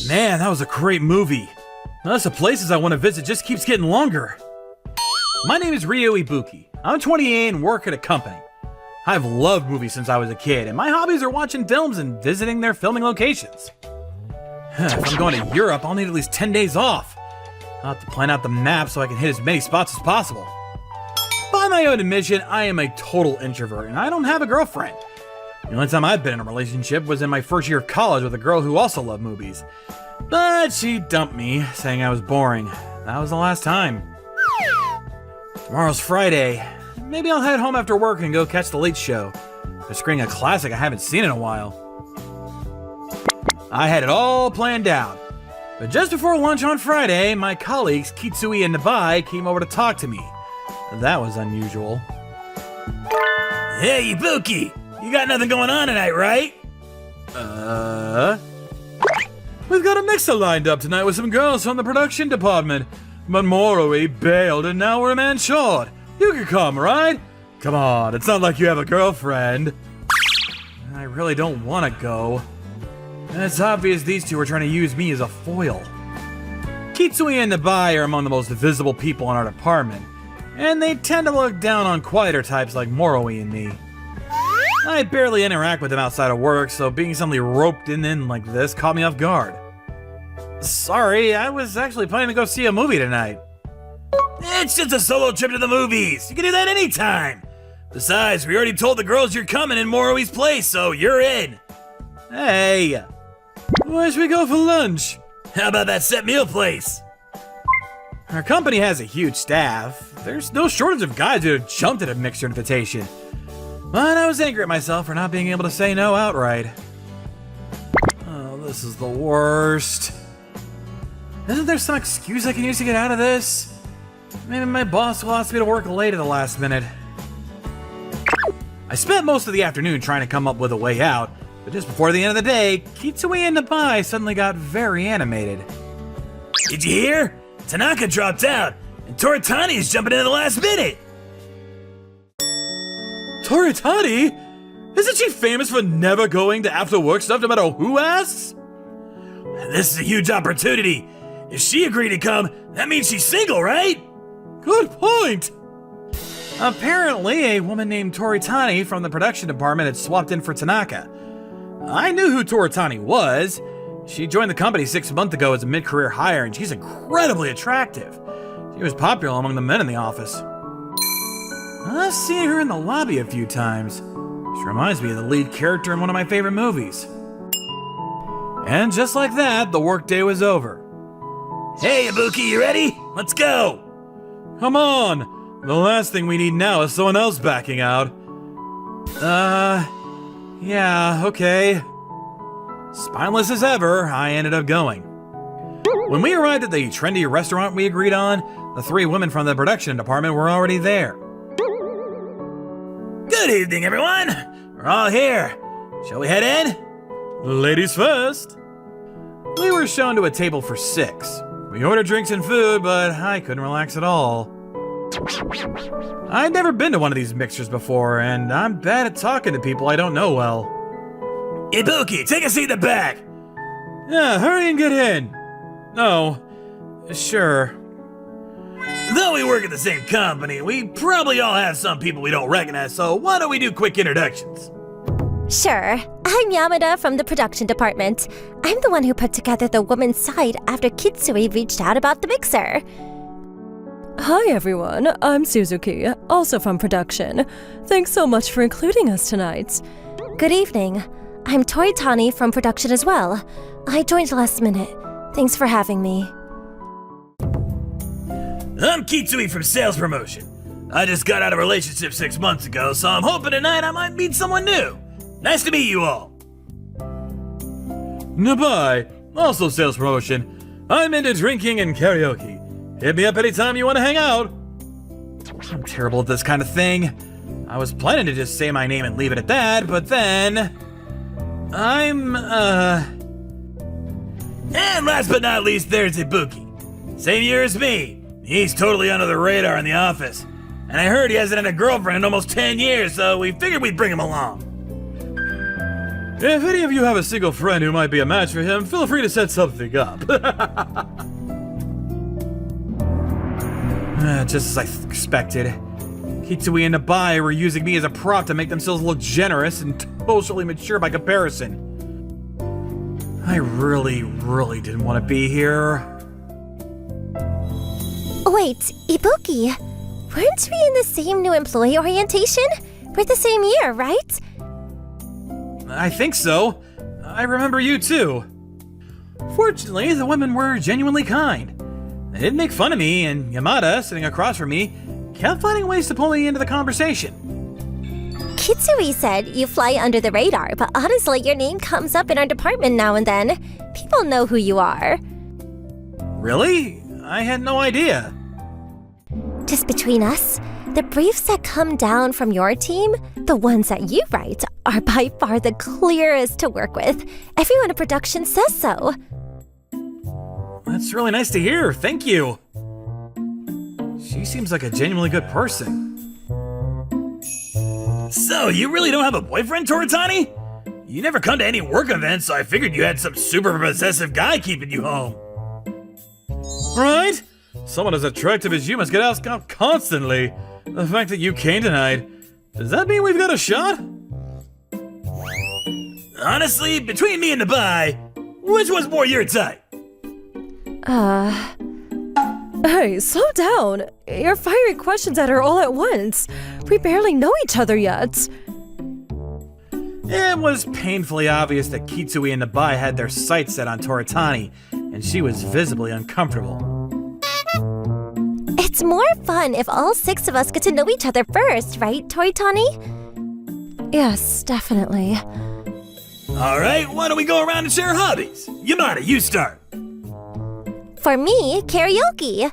Man, that was a great movie. The list of places I want to visit just keeps getting longer. My name is Ryo Ibuki. I'm 28 and work at a company. I've loved movies since I was a kid, and my hobbies are watching films and visiting their filming locations. If I'm going to Europe, I'll need at least 10 days off. I'll have to plan out the map so I can hit as many spots as possible. By my own admission, I am a total introvert, and I don't have a girlfriend. The only time I've been in a relationship was in my first year of college with a girl who also loved movies. But she dumped me, saying I was boring. That was the last time. Tomorrow's Friday. Maybe I'll head home after work and go catch the late show. They're screening a classic I haven't seen in a while. I had it all planned out. But just before lunch on Friday, my colleagues Kitsui and Nabai came over to talk to me. That was unusual. Hey, Ibuki! You got nothing going on tonight, right? We've got a mixer lined up tonight with some girls from the production department. But Moroi bailed and now we're a man short. You can come, right? Come on, it's not like you have a girlfriend. I really don't want to go. It's obvious these two are trying to use me as a foil. Kitsui and Nabai are among the most visible people in our department, and they tend to look down on quieter types like Moroi and me. I barely interact with them outside of work, so being suddenly roped in like this caught me off guard. Sorry, I was actually planning to go see a movie tonight. It's just a solo trip to the movies. You can do that anytime. Besides, we already told the girls you're coming in Moroi's place, so you're in. Hey, where should we go for lunch? How about that set meal place? Our company has a huge staff. There's no shortage of guys who have jumped at a mixer invitation. But I was angry at myself for not being able to say no outright. Oh, this is the worst. Isn't there some excuse I can use to get out of this? Maybe my boss will ask me to work late at the last minute. I spent most of the afternoon trying to come up with a way out, but just before the end of the day, Kitsui and Nabai suddenly got very animated. Did you hear? Tanaka dropped out, and Toritani is jumping in at the last minute. Toritani? Isn't she famous for never going to after-work stuff no matter who asks? This is a huge opportunity. If she agreed to come, that means she's single, right? Good point! Apparently, a woman named Toritani from the production department had swapped in for Tanaka. I knew who Toritani was. She joined the company 6 months ago as a mid-career hire, and she's incredibly attractive. She was popular among the men in the office. I've seen her in the lobby a few times. She reminds me of the lead character in one of my favorite movies. And just like that, the workday was over. Hey, Ibuki, you ready? Let's go! Come on! The last thing we need now is someone else backing out. Yeah, okay. Spineless as ever, I ended up going. When we arrived at the trendy restaurant we agreed on, the 3 women from the production department were already there. Good evening, everyone! We're all here. Shall we head in? Ladies first. We were shown to a table for 6. We ordered drinks and food, but I couldn't relax at all. I'd never been to one of these mixers before, and I'm bad at talking to people I don't know well. Ibuki, take a seat in the back! Yeah, hurry and get in. No, sure. Though we work at the same company, we probably all have some people we don't recognize, so why don't we do quick introductions? Sure. I'm Yamada from the production department. I'm the one who put together the woman's side after Kitsui reached out about the mixer. Hi everyone, I'm Suzuki, also from production. Thanks so much for including us tonight. Good evening. I'm Toritani from production as well. I joined last minute. Thanks for having me. I'm Kitsui from sales promotion. I just got out of a relationship 6 months ago, so I'm hoping tonight I might meet someone new. Nice to meet you all. Nabai, also sales promotion. I'm into drinking and karaoke. Hit me up anytime you want to hang out. I'm terrible at this kind of thing. I was planning to just say my name and leave it at that, but then... And last but not least, there's Ibuki. Same year as me. He's totally under the radar in the office. And I heard he hasn't had a girlfriend in almost 10 years, so we figured we'd bring him along. If any of you have a single friend who might be a match for him, feel free to set something up. Just as I expected. Kitsui and Nabai were using me as a prop to make themselves look generous and socially mature by comparison. I really didn't want to be here. Wait, Ibuki, weren't we in the same new employee orientation? We're the same year, right? I think so. I remember you too. Fortunately, the women were genuinely kind. They didn't make fun of me, and Yamada, sitting across from me, kept finding ways to pull me into the conversation. Kitsui said you fly under the radar, but honestly, your name comes up in our department now and then. People know who you are. Really? I had no idea. Just between us, the briefs that come down from your team, the ones that you write, are by far the clearest to work with. Everyone in production says so. That's really nice to hear. Thank you. She seems like a genuinely good person. So, you really don't have a boyfriend, Toritani? You never come to any work events, so I figured you had some super possessive guy keeping you home. Right? Someone as attractive as you must get asked out constantly. The fact that you came tonight, does that mean we've got a shot? Honestly, between me and Nabai, which one's more your type? Hey, slow down. You're firing questions at her all at once. We barely know each other yet. It was painfully obvious that Kitsui and Nabai had their sights set on Toritani, and she was visibly uncomfortable. It's more fun if all 6 of us get to know each other first, right, Toritani? Yes, definitely. Alright, why don't we go around and share hobbies? Yamada, you start. For me, karaoke.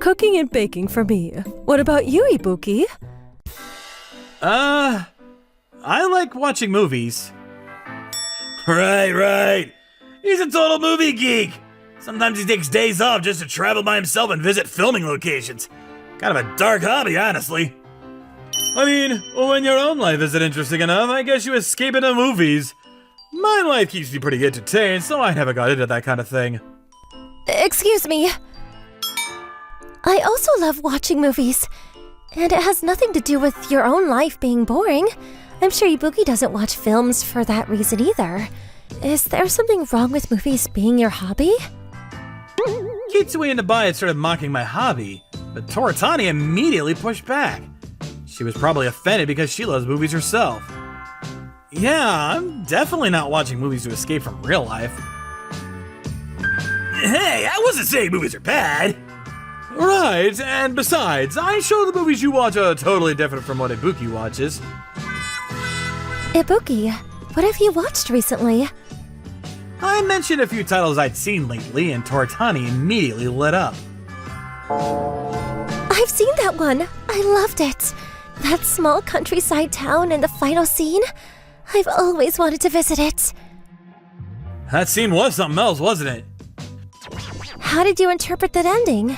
Cooking and baking for me. What about you, Ibuki? I like watching movies. Right. He's a total movie geek. Sometimes he takes days off just to travel by himself and visit filming locations. Kind of a dark hobby, honestly. I mean, when your own life isn't interesting enough, I guess you escape into movies. My life keeps me pretty entertained, so I never got into that kind of thing. Excuse me. I also love watching movies. And it has nothing to do with your own life being boring. I'm sure Ibuki doesn't watch films for that reason either. Is there something wrong with movies being your hobby? Kitsui and Nabai had started mocking my hobby, but Toritani immediately pushed back. She was probably offended because she loves movies herself. Yeah, I'm definitely not watching movies to escape from real life. Hey, I wasn't saying movies are bad. Right, and besides, I show the movies you watch are totally different from what Ibuki watches. Ibuki, what have you watched recently? I mentioned a few titles I'd seen lately, and Toritani immediately lit up. I've seen that one. I loved it. That small countryside town in the final scene. I've always wanted to visit it. That scene was something else, wasn't it? How did you interpret that ending?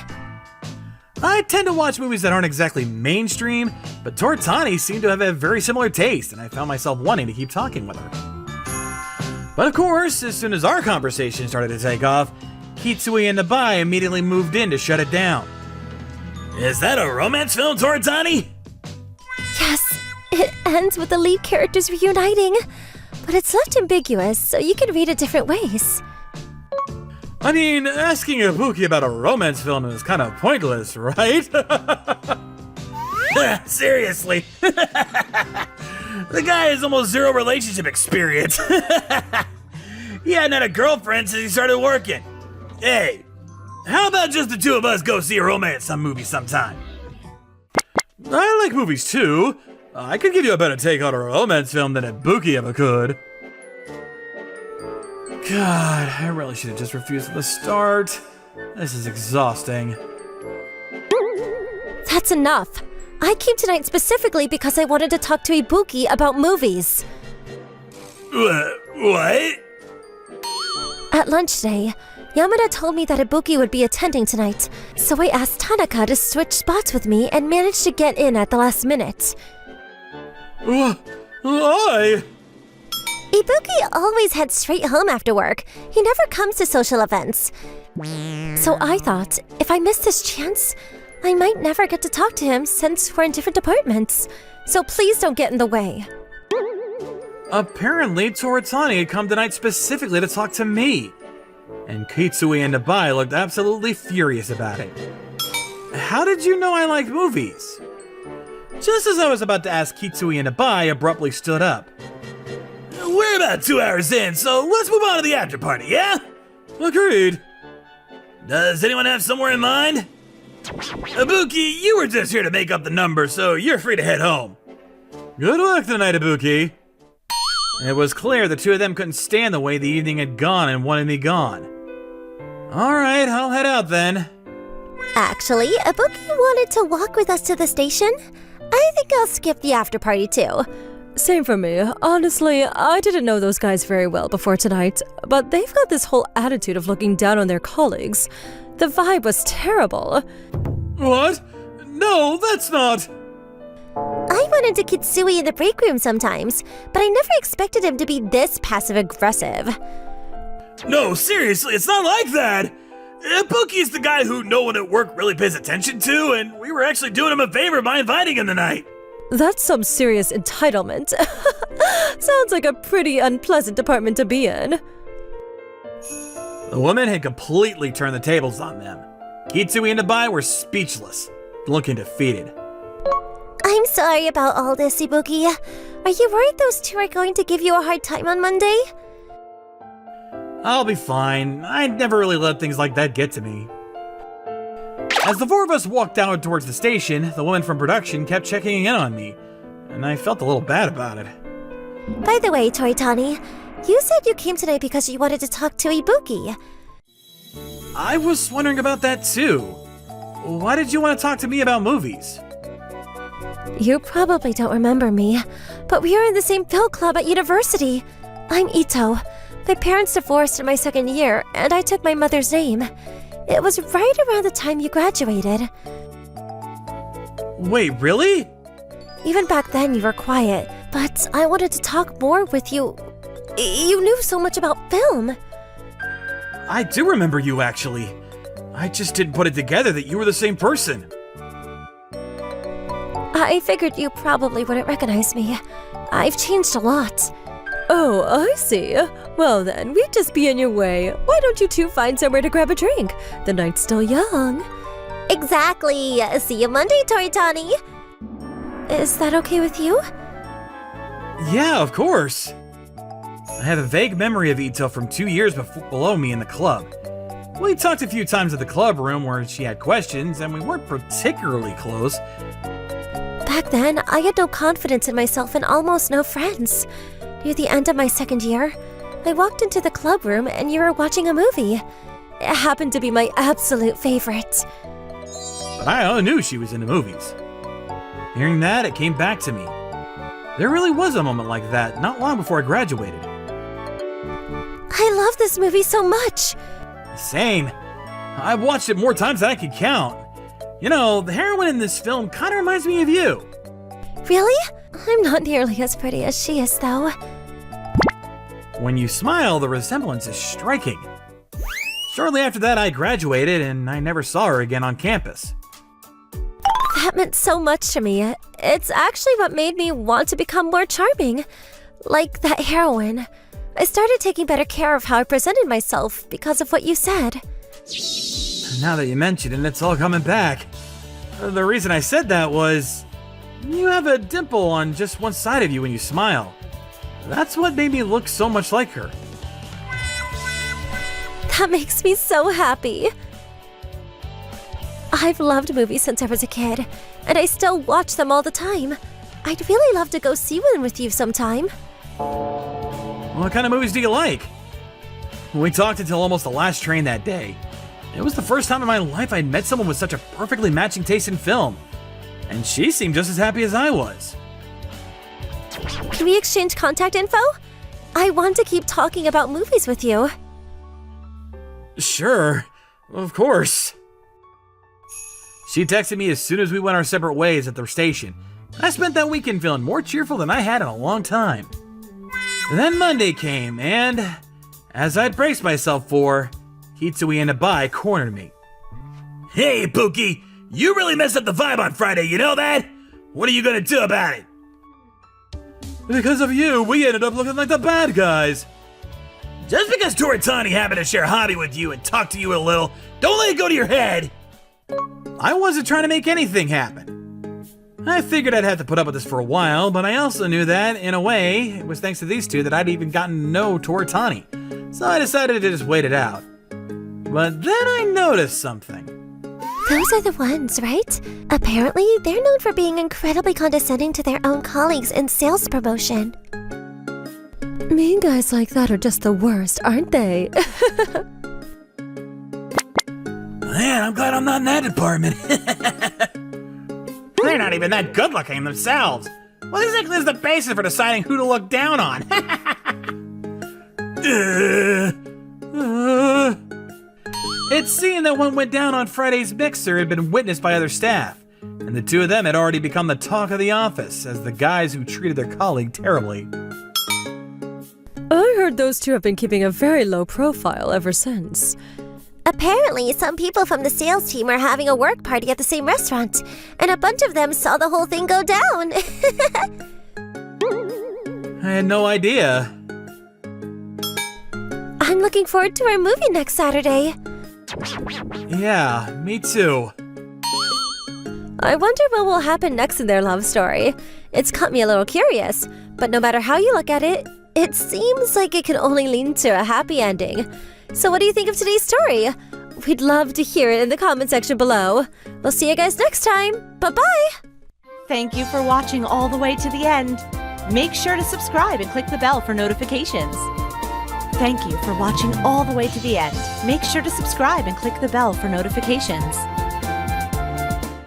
I tend to watch movies that aren't exactly mainstream, but Toritani seemed to have a very similar taste, and I found myself wanting to keep talking with her. But of course, as soon as our conversation started to take off, Kitsui and Nabai immediately moved in to shut it down. Is that a romance film, Toritani? Yes, it ends with the lead characters reuniting, but it's left ambiguous, so you can read it different ways. I mean, asking Ibuki about a romance film is kind of pointless, right? Seriously. The guy has almost zero relationship experience. He hadn't had a girlfriend since he started working. Hey, how about just the two of us go see a romance movie sometime? I like movies too. I could give you a better take on a romance film than Ibuki ever could. God, I really should have just refused at the start. This is exhausting. That's enough. I came tonight specifically because I wanted to talk to Ibuki about movies. What? At lunch today, Yamada told me that Ibuki would be attending tonight, so I asked Tanaka to switch spots with me and managed to get in at the last minute. Why? Ibuki always heads straight home after work. He never comes to social events. So I thought, if I miss this chance, I might never get to talk to him since we're in different departments. So please don't get in the way. Apparently, Toritani had come tonight specifically to talk to me. And Kitsui and Nabai looked absolutely furious about it. How did you know I like movies? Just as I was about to ask, Kitsui and Nabai abruptly stood up. We're about 2 hours in, so let's move on to the after party, yeah? Agreed. Does anyone have somewhere in mind? Ibuki, you were just here to make up the number, so you're free to head home. Good luck tonight, Ibuki. It was clear the two of them couldn't stand the way the evening had gone and wanted me gone. Alright, I'll head out then. Actually, Ibuki wanted to walk with us to the station. I think I'll skip the after party too. Same for me. Honestly, I didn't know those guys very well before tonight, but they've got this whole attitude of looking down on their colleagues. The vibe was terrible. What? No, that's not... I went into Kitsui in the break room sometimes, but I never expected him to be this passive-aggressive. No, seriously, it's not like that. Ibuki's the guy who no one at work really pays attention to, and we were actually doing him a favor by inviting him tonight. That's some serious entitlement. Sounds like a pretty unpleasant department to be in. The woman had completely turned the tables on them. Kitsui and Nabai were speechless, looking defeated. I'm sorry about all this, Ibuki. Are you worried those two are going to give you a hard time on Monday? I'll be fine. I never really let things like that get to me. As the four of us walked down towards the station, the woman from production kept checking in on me, and I felt a little bad about it. By the way, Toritani, you said you came tonight because you wanted to talk to Ibuki. I was wondering about that too. Why did you want to talk to me about movies? You probably don't remember me, but we are in the same film club at university. I'm Ito. My parents divorced in my second year, and I took my mother's name. It was right around the time you graduated. Wait, really? Even back then, you were quiet, but I wanted to talk more with you. You knew so much about film. I do remember you, actually. I just didn't put it together that you were the same person. I figured you probably wouldn't recognize me. I've changed a lot. Oh, I see. Well then, we'd just be in your way. Why don't you two find somewhere to grab a drink? The night's still young. Exactly. See you Monday, Toritani. Is that okay with you? Yeah, of course. I have a vague memory of Ito from 2 years below me in the club. We talked a few times at the club room where she had questions, and we weren't particularly close. Back then, I had no confidence in myself and almost no friends. Near the end of my second year, I walked into the club room and you were watching a movie. It happened to be my absolute favorite. But I knew she was into movies. Hearing that, it came back to me. There really was a moment like that not long before I graduated. I love this movie so much. Same. I've watched it more times than I can count. You know, the heroine in this film kind of reminds me of you. Really? I'm not nearly as pretty as she is, though. When you smile, the resemblance is striking. Shortly after that, I graduated, and I never saw her again on campus. That meant so much to me. It's actually what made me want to become more charming. Like that heroine. I started taking better care of how I presented myself because of what you said. Now that you mention it, it's all coming back. The reason I said that was... you have a dimple on just one side of you when you smile. That's what made me look so much like her. That makes me so happy. I've loved movies since I was a kid, and I still watch them all the time. I'd really love to go see one with you sometime. What kind of movies do you like? We talked until almost the last train that day. It was the first time in my life I'd met someone with such a perfectly matching taste in film. And she seemed just as happy as I was. Can we exchange contact info? I want to keep talking about movies with you. Sure, of course. She texted me as soon as we went our separate ways at the station. I spent that weekend feeling more cheerful than I had in a long time. Then Monday came, and as I'd braced myself for, Hitsui and Abai cornered me. Hey, Pookie, you really messed up the vibe on Friday, you know that? What are you gonna do about it? Because of you, we ended up looking like the bad guys. Just because Toritani happened to share a hobby with you and talk to you a little, don't let it go to your head. I wasn't trying to make anything happen. I figured I'd have to put up with this for a while, but I also knew that, in a way, it was thanks to these two that I'd even gotten to know Toritani. So I decided to just wait it out. But then I noticed something. Those are the ones, right? Apparently, they're known for being incredibly condescending to their own colleagues in sales promotion. Mean guys like that are just the worst, aren't they? Man, I'm glad I'm not in that department. They're not even that good looking themselves. What exactly is the basis for deciding who to look down on? It seemed that what went down on Friday's mixer had been witnessed by other staff, and the two of them had already become the talk of the office as the guys who treated their colleague terribly. I heard those two have been keeping a very low profile ever since. Apparently, some people from the sales team are having a work party at the same restaurant, and a bunch of them saw the whole thing go down. I had no idea. I'm looking forward to our movie next Saturday. Yeah, me too. I wonder what will happen next in their love story. It's got me a little curious, but no matter how you look at it, it seems like it can only lead to a happy ending. So what do you think of today's story? We'd love to hear it in the comment section below. We'll see you guys next time. Bye-bye! Thank you for watching all the way to the end. Make sure to subscribe and click the bell for notifications. Thank you for watching all the way to the end. Make sure to subscribe and click the bell for notifications.